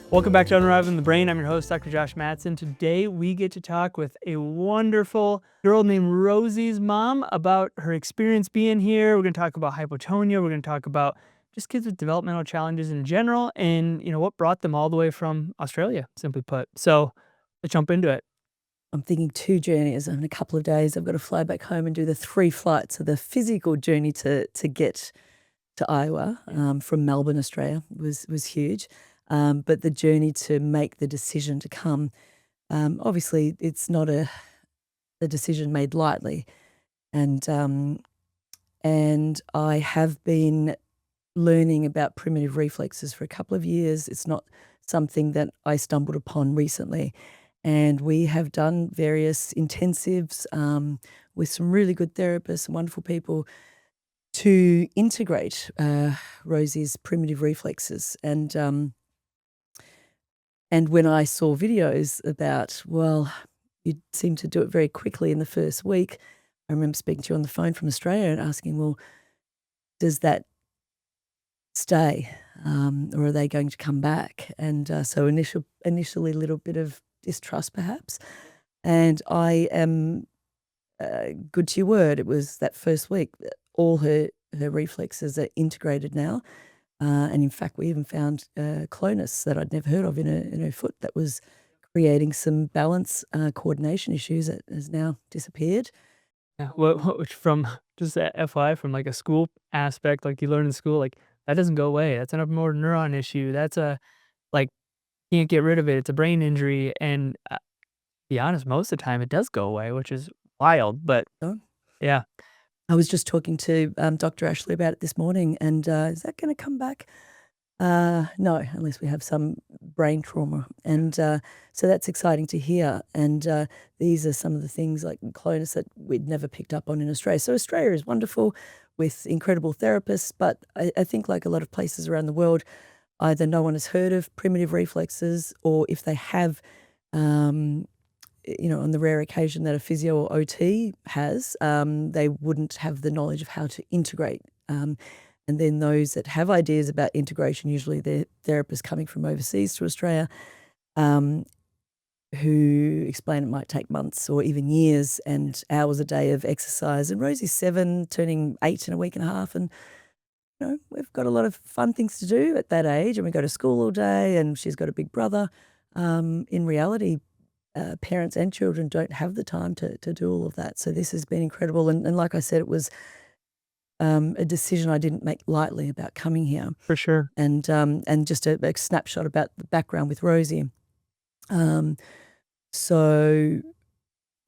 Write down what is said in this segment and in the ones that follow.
Welcome back to Unraveling the Brain. I'm your host, Dr. Josh Mattson. Today, we get to talk with a wonderful girl named Rosie's mom about her experience being here. We're going to talk about hypotonia. We're going to talk about just kids with developmental challenges in general and, what brought them all the way from Australia, simply put. So let's jump into it. I'm thinking 2 journeys. In a couple of days, I've got to fly back home and do the 3 flights. So the physical journey to get to Iowa from Melbourne, Australia was huge. But the journey to make the decision to come, obviously it's not a decision made lightly. And I have been learning about primitive reflexes for a couple of years. It's not something that I stumbled upon recently. And we have done various intensives with some really good therapists and wonderful people to integrate Rosie's primitive reflexes. And when I saw videos about, well, you seem to do it very quickly in the first week, I remember speaking to you on the phone from Australia and asking, well, does that stay or are they going to come back? And so initially a little bit of distrust perhaps. And I am good to your word. It was that first week, all her reflexes are integrated now. And in fact, we even found clonus that I'd never heard of in her foot that was creating some balance coordination issues that has now disappeared. Yeah. Which from just that FYI, from like a school aspect, like you learn in school, like that doesn't go away. That's a more neuron issue. That's like, can't get rid of it. It's a brain injury. And to be honest, most of the time it does go away, which is wild. But So yeah. I was just talking to Dr. Ashley about it this morning, and is that going to come back? No, unless we have some brain trauma. And so that's exciting to hear. And these are some of the things like clonus that we'd never picked up on in Australia. So Australia is wonderful with incredible therapists, but I think like a lot of places around the world, either no one has heard of primitive reflexes, or if they have, on the rare occasion that a physio or OT has, they wouldn't have the knowledge of how to integrate. And then those that have ideas about integration, usually they're therapists coming from overseas to Australia, who explain it might take months or even years and hours a day of exercise. And Rosie's 7, turning 8 in a week and a half, and we've got a lot of fun things to do at that age, and we go to school all day, and she's got a big brother. In reality, parents and children don't have the time to do all of that. So this has been incredible. And like I said, it was a decision I didn't make lightly about coming here. For sure. And just a snapshot about the background with Rosie. So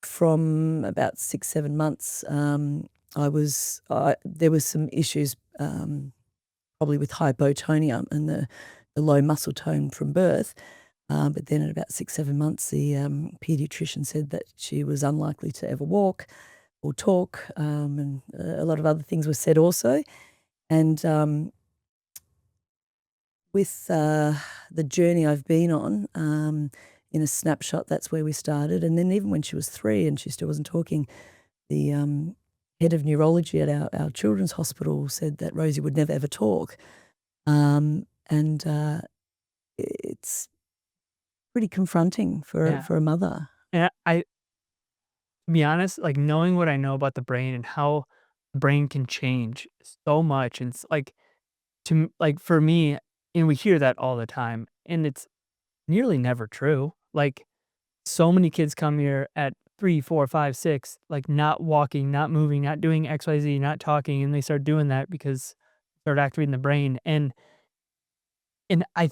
from about 6-7 months, there was some issues probably with hypotonia and the low muscle tone from birth. But then at about 6-7 months, the pediatrician said that she was unlikely to ever walk or talk, and a lot of other things were said also. And with the journey I've been on, in a snapshot, that's where we started. And then even when she was 3 and she still wasn't talking, the head of neurology at our children's hospital said that Rosie would never ever talk. And it's pretty confronting for a mother. And to be honest, like knowing what I know about the brain and how the brain can change so much, and it's like like for me, and we hear that all the time, and it's nearly never true. Like so many kids come here at 3, 4, 5, 6, like not walking, not moving, not doing XYZ, not talking, and they start doing that because they start activating the brain. And I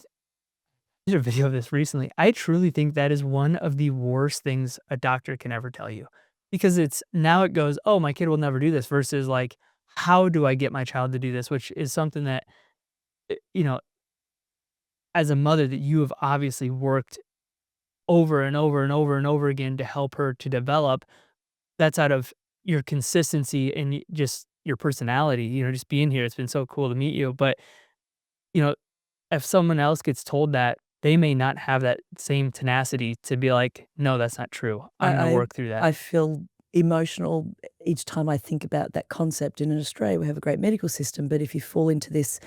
did a video of this recently. I truly think that is one of the worst things a doctor can ever tell you, because it goes, oh, my kid will never do this, versus like, how do I get my child to do this? Which is something that, eh, you know, as a mother, that you have obviously worked over and over and over and over again to help her to develop. That's out of your consistency and just your personality, just being here. It's been so cool to meet you. But, you know, if someone else gets told that, they may not have that same tenacity to be like, "No, that's not true. I'm gonna I work through that." I feel emotional each time I think about that concept. And in Australia, we have a great medical system, but if you fall into this,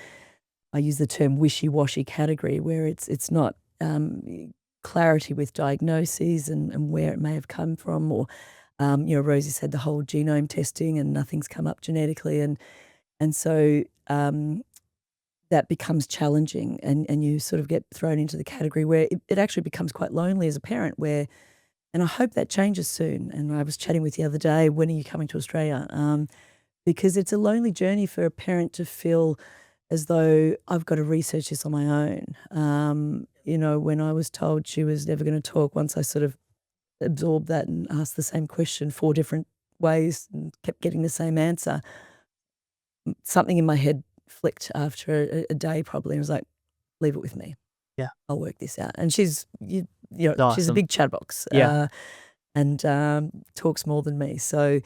I use the term wishy-washy category, where it's not clarity with diagnoses and where it may have come from, or Rosie's had the whole genome testing and nothing's come up genetically, and so that becomes challenging, and you sort of get thrown into the category where it actually becomes quite lonely as a parent. And I hope that changes soon. And I was chatting with the other day, when are you coming to Australia? Because it's a lonely journey for a parent to feel as though I've got to research this on my own. When I was told she was never going to talk, once I sort of absorbed that and asked the same question 4 different ways and kept getting the same answer, something in my head flicked after a day probably, and was like, "Leave it with me. Yeah. I'll work this out." And she's she's a Awesome. big chatterbox, Yeah. and talks more than me. So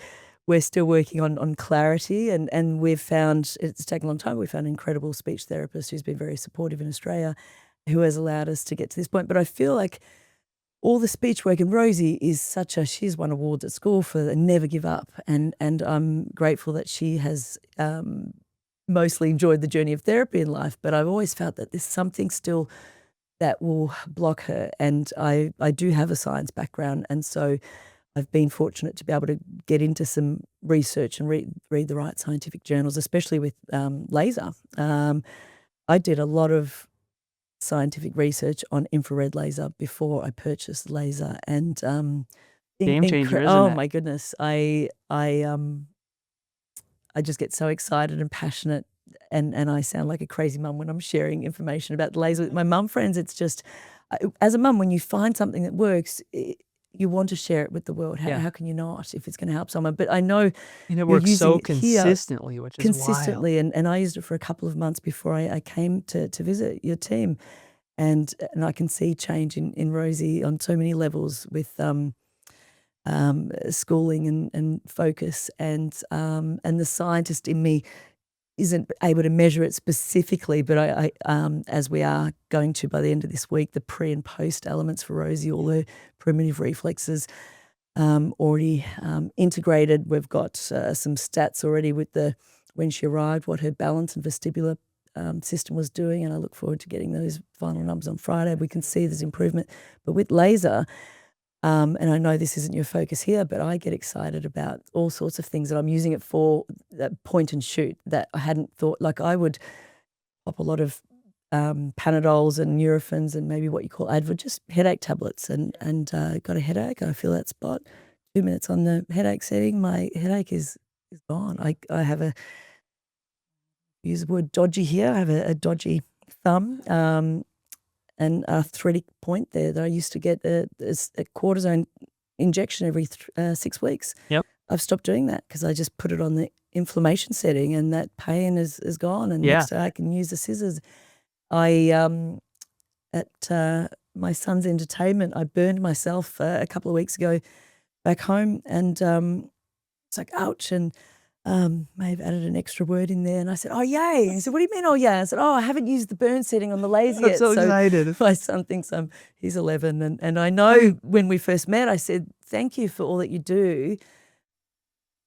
we're still working on clarity, and we've found it's taken a long time. We found an incredible speech therapist who's been very supportive in Australia, who has allowed us to get to this point. But I feel like all the speech work, and Rosie is she's won awards at school for the never give up, and I'm grateful that she has mostly enjoyed the journey of therapy in life, but I've always felt that there's something still that will block her, and I do have a science background, and so I've been fortunate to be able to get into some research and read the right scientific journals, especially with laser. I did a lot of scientific research on infrared laser before I purchased laser, and Game changer, isn't oh it? my goodness, I just get so excited and passionate, and I sound like a crazy mum when I'm sharing information about the laser with my mum friends. It's just, as a mum, when you find something that works, you want to share it with the world. How, Yeah. how can you not if it's going to help someone? But I know And it you're works using so it here consistently, which is wild. consistently, and I used it for a couple of months before I came to visit your team, and I can see change in Rosie on so many levels with schooling and focus, and the scientist in me isn't able to measure it specifically, but as we are going to by the end of this week, the pre and post elements for Rosie, all her primitive reflexes already integrated. We've got some stats already with when she arrived, what her balance and vestibular system was doing, and I look forward to getting those final numbers on Friday. We can see there's improvement, but with laser. And I know this isn't your focus here, but I get excited about all sorts of things that I'm using it for, that point and shoot, that I hadn't thought. Like, I would pop a lot of Panadols and Nurophens and maybe what you call Advil, just headache tablets, and got a headache. I feel that spot. 2 minutes on the headache setting, my headache is gone. I have use the word dodgy here. I have a dodgy thumb. An arthritic point there that I used to get a cortisone injection every 6 weeks. Yep. I've stopped doing that because I just put it on the inflammation setting, and that pain is gone, and Yeah. next day I can use the scissors. I at my son's entertainment, I burned myself a couple of weeks ago back home, and it's like, ouch, and may have added an extra word in there, and I said, "Oh, yay." And he said, "What do you mean, oh, yay?" I said, "Oh, I haven't used the burn setting on the laser I'm yet." so So excited. my son thinks he's 11, and I know when we first met, I said, "Thank you for all that you do,"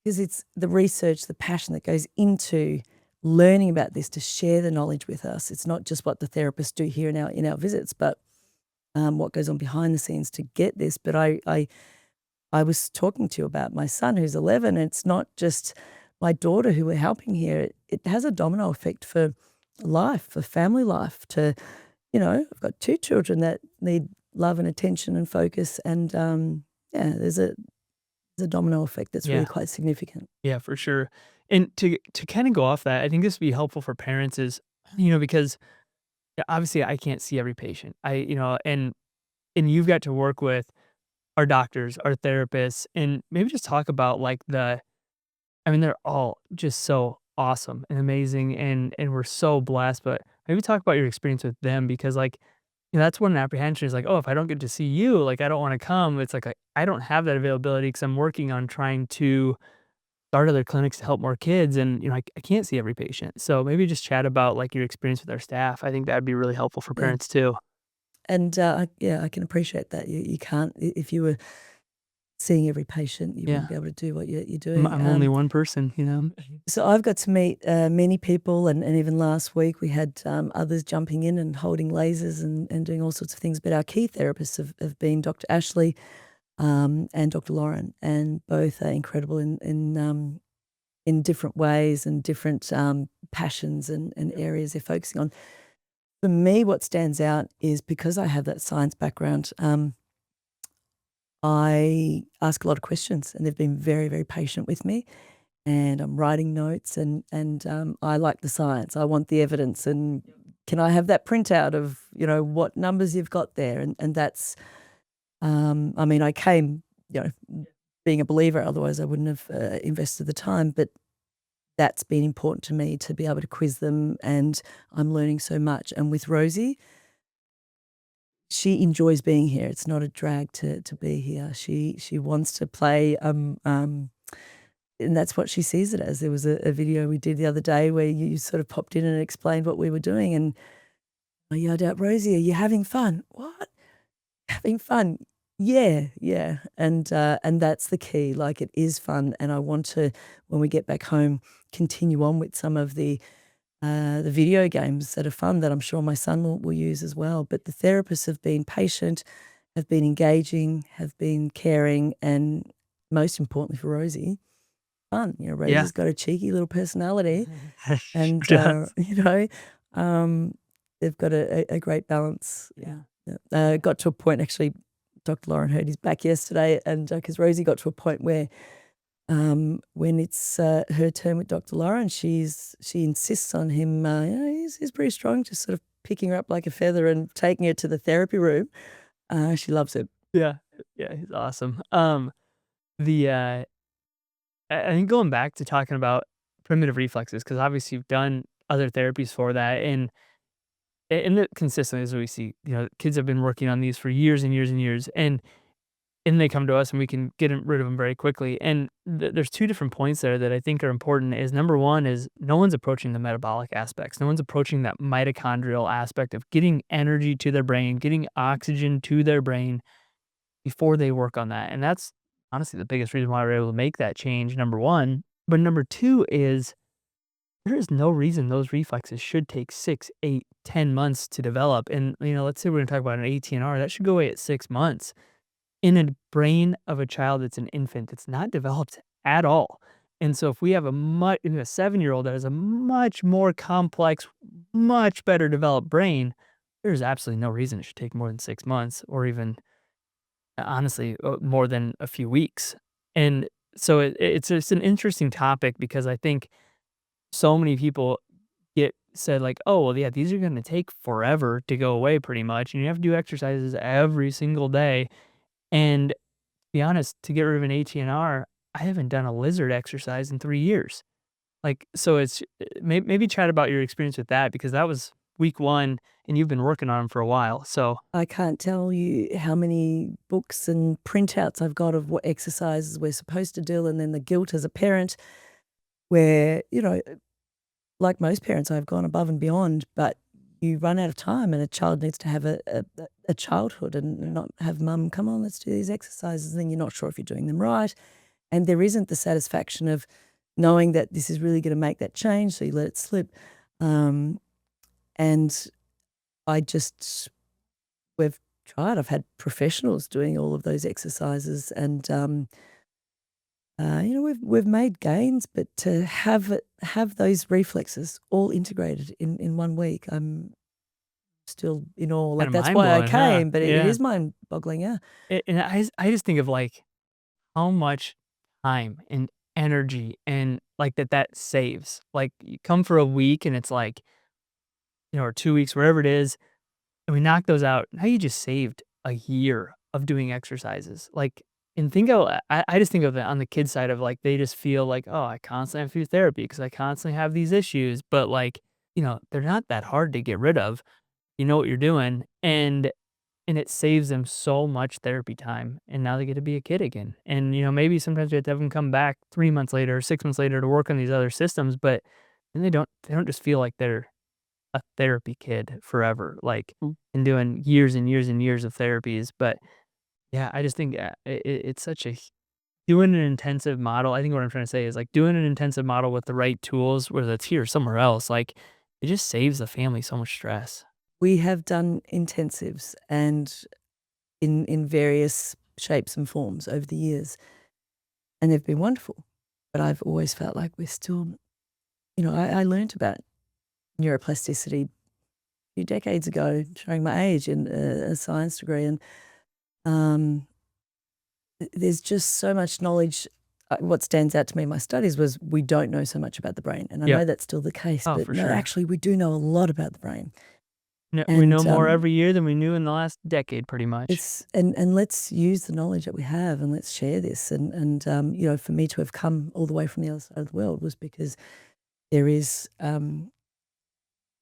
because it's the research, the passion that goes into learning about this to share the knowledge with us. It's not just what the therapists do here in our visits, but what goes on behind the scenes to get this. But I was talking to you about my son who's 11, and it's not just my daughter who we're helping here. It has a domino effect for life, for family life. I've got 2 children that need love and attention and focus, and there's a domino effect that's really Yeah. quite significant. Yeah, for sure. And to kinda go off that, I think this would be helpful for parents is, because, yeah, obviously I can't see every patient. And you've got to work with our doctors, our therapists, and maybe just talk about, like, they're all just so awesome and amazing, and we're so blessed, but maybe talk about your experience with them because, like, that's one apprehension is like, "Oh, if I don't get to see you, like, I don't wanna come." It's like, I don't have that availability because 'cause I'm working on trying to start other clinics to help more kids, and, I can't see every patient. So maybe just chat about, like, your experience with our staff. I think that'd be really helpful for Yeah, parents too. and I can appreciate that. You can't, if you were seeing every patient, you wouldn't Yeah. be able to do what you're I'm doing. I'm only one person, you know? So I've got to meet many people, and even last week we had others jumping in and holding lasers and doing all sorts of things. But our key therapists have been Dr. Ashley and Dr. Lauren, and both are incredible in different ways and different passions and areas they're focusing on. For me, what stands out is because I have that science background, I ask a lot of questions, and they've been very, very patient with me. And I'm writing notes, and I like the science. I want the evidence, and can I have that printout of what numbers you've got there? And that's, I mean, I came, being a believer. Otherwise, I wouldn't have invested the time. But that's been important to me to be able to quiz them, and I'm learning so much. And with Rosie, she enjoys being here. It's not a drag to be here. She wants to play. And that's what she sees it as. There was a video we did the other day where you sort of popped in and explained what we were doing, and I yelled out, "Rosie, are you having fun?" "What? Having fun?" "Yeah, yeah." And that's the key. Like, it is fun, and I want to, when we get back home, continue on with some of the video games that are fun that I'm sure my son will use as well. But the therapists have been patient, have been engaging, have been caring, and most importantly for Rosie, fun. Yeah. Rosie's got a cheeky little personality, Sure and does. um, they've got a great balance. Yeah. Yeah. Got to a point, actually. Dr. Lauren hurt his back yesterday, and because Rosie got to a point where when it's her turn with Dr. Lauren, she insists on him. He's pretty strong, just sort of picking her up like a feather and taking her to the therapy room. She loves it. Yeah. Yeah, he's awesome. The, I think going back to talking about primitive reflexes, because obviously you've done other therapies for that, and it consistently, as we see, kids have been working on these for years and years and years, and they come to us and we can get rid of them very quickly. And there's two different points there that I think are important. Is number one is no one's approaching the metabolic aspects. No one's approaching that mitochondrial aspect of getting energy to their brain, getting oxygen to their brain before they work on that. And that's honestly the biggest reason why we're able to make that change, number one. But number two is there is no reason those reflexes should take 6, 8, 10 months to develop. And, let's say we're going to talk about an ATNR, that should go away at 6 months in a brain of a child that's an infant that's not developed at all. And so if we have a 7-year-old that has a much more complex, much better developed brain, there's absolutely no reason it should take more than 6 months or even honestly more than a few weeks. And so it's just an interesting topic because I think so many people get said like, oh, well, yeah, these are going to take forever to go away pretty much. And you have to do exercises every single day. And be honest, to get rid of an ATNR, I haven't done a lizard exercise in 3 years. Like, so it's maybe chat about your experience with that because that was week 1 and you've been working on them for a while. So, I can't tell you how many books and printouts I've got of what exercises we're supposed to do, and then the guilt as a parent where, like most parents, I've gone above and beyond, but you run out of time, and a child needs to have a childhood and not have mum, "Come on, let's do these exercises," and then you're not sure if you're doing them right, and there isn't the satisfaction of knowing that this is really gonna make that change, so you let it slip, um, and I just we've tried. I've had professionals doing all of those exercises, and we've made gains, but to have those reflexes all integrated in 1 week, I'm still in awe. kind Like, of that's mind why I blowing, huh? came, but it Yeah. is mind-boggling, yeah. And I just think of like how much time and energy and like that saves. Like you come for a week and it's like, or 2 weeks, wherever it is, and we knock those out. Now you just saved a year of doing exercises. Like, and think of I just think of it on the kid side of like they just feel like, oh, I constantly have to do therapy because I constantly have these issues. But like, they're not that hard to get rid of. You know what you're doing, and it saves them so much therapy time. And now they get to be a kid again. And maybe sometimes we have to have them come back 3 months later, 6 months later to work on these other systems. But then they don't just feel like they're a therapy kid forever, like, and doing years and years and years of therapies, but Yeah, I just think, it's such a doing an intensive model. I think what I'm trying to say is, like, doing an intensive model with the right tools, whether it's here or somewhere else, like, it just saves the family so much stress. We have done intensives and in various shapes and forms over the years, and they've been wonderful. But I've always felt like we're still, I learnt about neuroplasticity a few decades ago, showing my age in a science degree, and um, there's just so much knowledge. What stands out to me in my studies was we don't know so much about the brain, and I Yep. know that's still the case. Oh, But for no, sure. actually, we do know a lot about the brain, We and know more every year than we knew in the last decade, pretty much. it's and let's use the knowledge that we have, and let's share this. And for me to have come all the way from the other side of the world was because there is.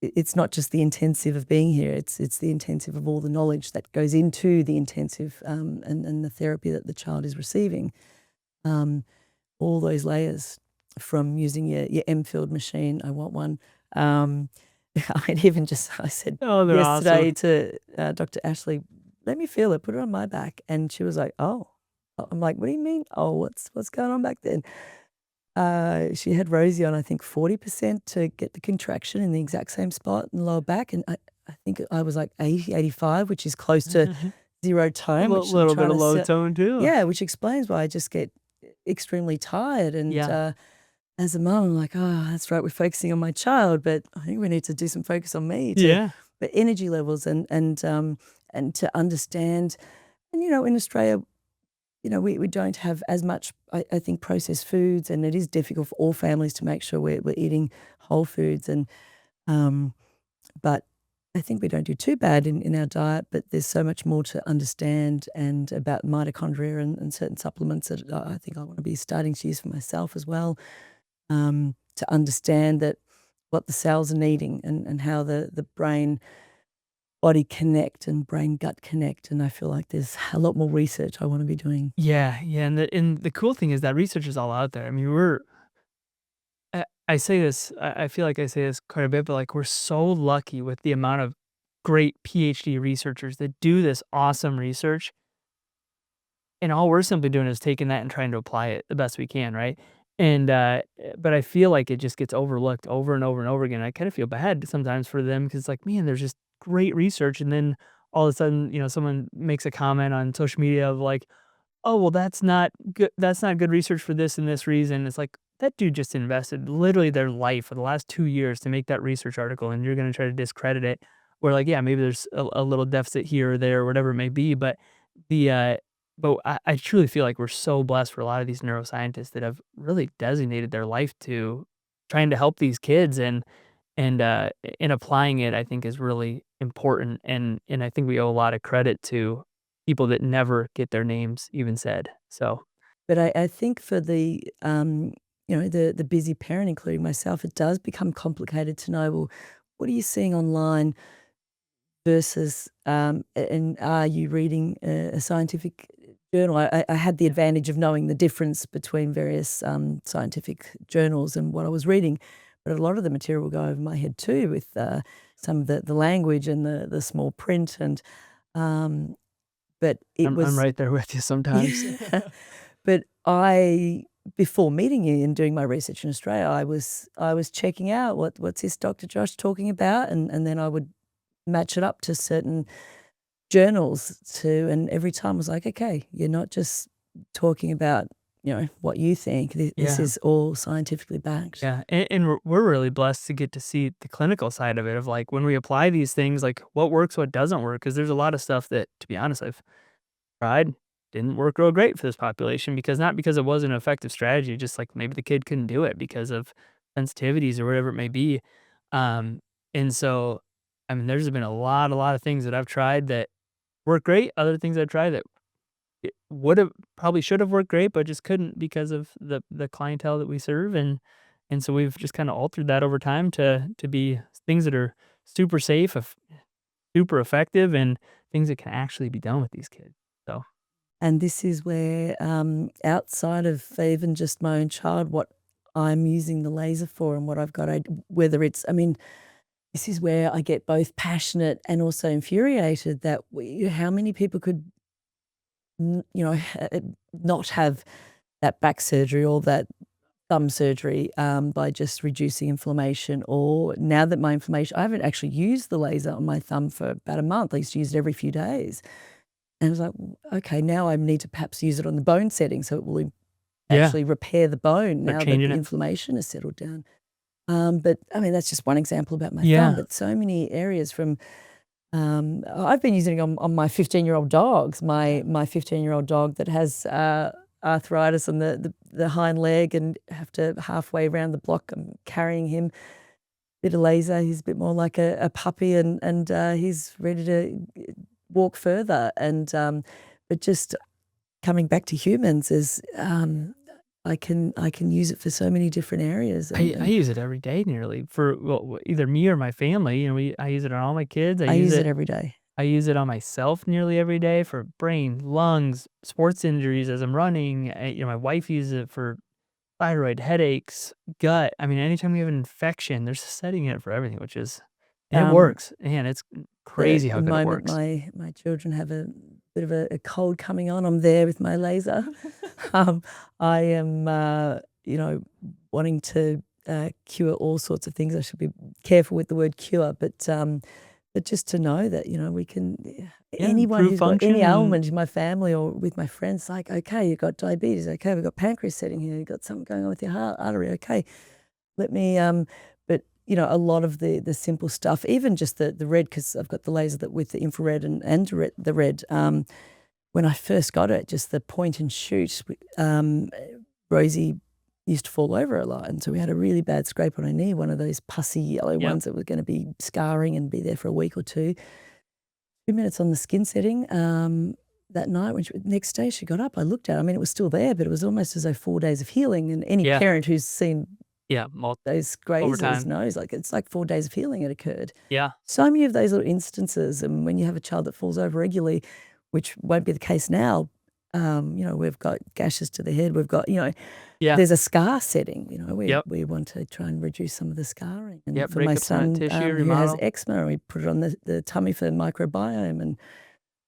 It's not just the intensive of being here, it's the intensive of all the knowledge that goes into the intensive, and the therapy that the child is receiving. Um, all those layers from using your M-Field machine, I want one. Um, I said Oh, they're awesome. yesterday to, Dr. Ashley, "Let me feel it, put it on my back," and she was like, "Oh." I'm like, "What do you mean, oh, what's going on back then?" She had Rosie on, I think, 40% to get the contraction in the exact same spot in the lower back, and I think I was like 80, 85, which is close to zero A tone, which I'm little bit trying of to low set. tone too. Yeah, which explains why I just get extremely tired, and, Yeah. as a mum, I'm like, "Oh, that's right, we're focusing on my child, but I think we need to do some focus on me to." Yeah. But energy levels and to understand. And, in Australia, we don't have as much, I think, processed foods, and it is difficult for all families to make sure we're eating whole foods. Um, but I think we don't do too bad in our diet, but there's so much more to understand and about mitochondria and certain supplements that I think I want to be starting to use for myself as well, to understand that what the cells are needing, and how the brain body connect and brain gut connect. And I feel like there's a lot more research I want to be doing. Yeah, yeah, and the cool thing is that research is all out there. I mean, I say this, I feel like I say this quite a bit, but, like, we're so lucky with the amount of great PhD researchers that do this awesome research, and all we're simply doing is taking that and trying to apply it the best we can, right? And, but I feel like it just gets overlooked over and over and over again. I kinda feel bad sometimes for them because, like, man, there's just great research, and then all of a sudden, someone makes a comment on social media of like, "Oh, well, that's not good research for this and this reason." It's like, that dude just invested literally their life for the last 2 years to make that research article, and you're gonna try to discredit it. Where, like, yeah, maybe there's a little deficit here or there or whatever it may be, but the, but I truly feel like we're so blessed for a lot of these neuroscientists that have really designated their life to trying to help these kids, and, in applying it, I think is really important, and I think we owe a lot of credit to people that never get their names even said, so But I think for the busy parent, including myself, it does become complicated to know, well, what are you seeing online versus, and are you reading a scientific journal? I had the advantage of knowing the difference between various, scientific journals and what I was reading, but a lot of the material will go over my head too with, some of the language and the small print, and, um, but it I'm was. right there with you sometimes. Yeah. But before meeting you and doing my research in Australia, I was checking out what's this Dr. Josh talking about, and then I would match it up to certain journals too, and every time I was like, "Okay, you're not just talking about, what you think. This Yeah, is all scientifically backed." yeah, and we're really blessed to get to see the clinical side of it, of, like, when we apply these things, like, what works, what doesn't work, because there's a lot of stuff that, to be honest, I've tried, didn't work real great for this population because not because it wasn't an effective strategy, just, like, maybe the kid couldn't do it because of sensitivities or whatever it may be, um, and so, I mean, there's been a lot of things that I've tried that work great, other things I've tried that it would've probably should have worked great, but just couldn't because of the clientele that we serve, and so we've just kinda altered that over time to be things that are super safe, super effective, and things that can actually be done with these kids, so And this is where, outside of even just my own child, what I'm using the laser for and what I've got, whether it's, I mean, this is where I get both passionate and also infuriated that how many people could not have that back surgery or that thumb surgery by just reducing inflammation. Or now that my inflammation, I haven't actually used the laser on my thumb for about a month. I used to use it every few days. And I was like, okay, now I need to perhaps use it on the bone setting so it will Yeah. actually repair the bone They're now that changing the it. inflammation has settled down. But I mean, that's just one example about my thumb, Yeah. but so many areas from I've been using it on my 15-year-old dogs. My 15-year-old dog that has arthritis on the hind leg and have to halfway around the block. I'm carrying him. Bit of laser. He's a bit more like a puppy, and he's ready to walk further. And but just coming back to humans is I can use it for so many different areas. I And use it every day nearly for, well, either me or my family. I use it on all my kids. I use it every day. I use it on myself nearly every day for brain, lungs, sports injuries as I'm running. My wife uses it for thyroid, headaches, gut. I mean, anytime we have an infection, there's a setting in it for everything, and it Um, works. Man, it's at crazy how the good it moment, works. my children have a bit of a cold coming on. I'm there with my laser. um, I am, wanting to cure all sorts of things. I should be careful with the word cure, but just to know that we can. Yeah, Anyone improve who's got any function and ailment in my family or with my friends, like, okay, you've got diabetes. Okay, we've got pancreas setting here. You've got something going on with your heart artery. Okay, let me. But a lot of the simple stuff, even just the red, because I've got the laser that with the infrared and the red. When I first got it, just the point and shoot, Rosie used to fall over a lot, and so we had a really bad scrape on her knee, one of those pussy yellow yep, ones that was going to be scarring and be there for a week or two. 2 minutes on the skin setting. That night, next day she got up, I looked at it. I mean, it was still there, but it was almost as though 4 days of healing. And any yeah, parent who's seen yeah, those over grazers time. knows, like, it's like 4 days of healing had occurred. Yeah, So many of those little instances, and when you have a child that falls over regularly, which won't be the case now, we've got gashes to the head, we've got, yeah, there's a scar setting. yep, We want to try and reduce some of the scarring. And yep. for my Break up some of that son, tissue, who has remodel. eczema, we put it on the tummy for the microbiome, and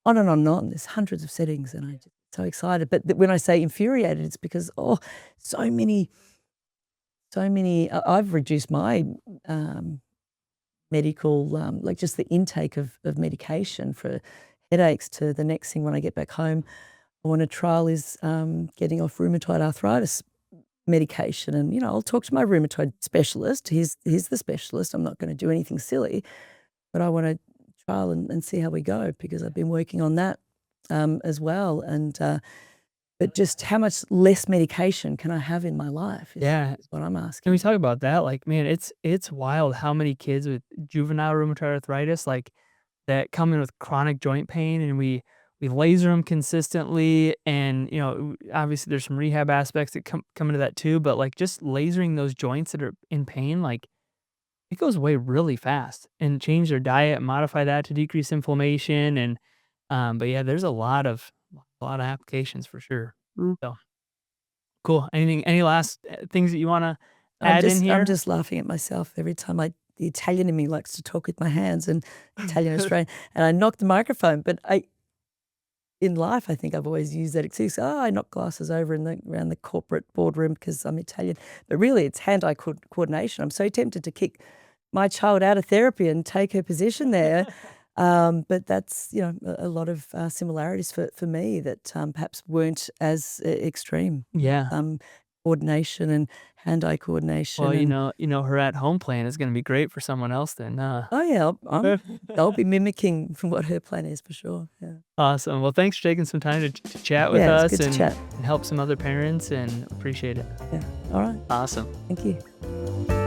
on and on and on. There's hundreds of settings, and I'm just so excited. But when I say infuriated, it's because, so many, so many. I've reduced my medical, like just the intake of medication for headaches to the next thing when I get back home. I want to trial is getting off rheumatoid arthritis medication, and I'll talk to my rheumatoid specialist. He's the specialist. I'm not going to do anything silly, but I want to trial and see how we go, because I've been working on that as well. And but just how much less medication can I have in my life Yeah. is what I'm Can we asking. talk about that? Like, man, it's wild how many kids with juvenile rheumatoid arthritis, like, that come in with chronic joint pain, and we laser them consistently, and, obviously, there's some rehab aspects that come into that too, but, like, just lasering those joints that are in pain, like, it goes away really fast, and change their diet, modify that to decrease inflammation, and, but, yeah, there's a lot of applications for sure. So, cool. Any last, things that you wanna add in I'm here? just laughing at myself every time the Italian in me likes to talk with my hands, and Italian Australian, and I knock the microphone. But in life, I think I've always used that excuse. Oh, I knock glasses over around the corporate boardroom because I'm Italian. But really, it's hand-eye coordination. I'm so tempted to kick my child out of therapy and take her position there. But that's, a lot of similarities for me that perhaps weren't as extreme. Yeah. Coordination and hand-eye coordination. Well, And her at home plan is gonna be great for someone else then, oh yeah, I'll be mimicking what her plan is for sure. Yeah, Awesome. Well, thanks for taking some time to chat with yeah, it's us good to chat. and help some other parents, and appreciate it. Yeah, all right, Awesome. thank you.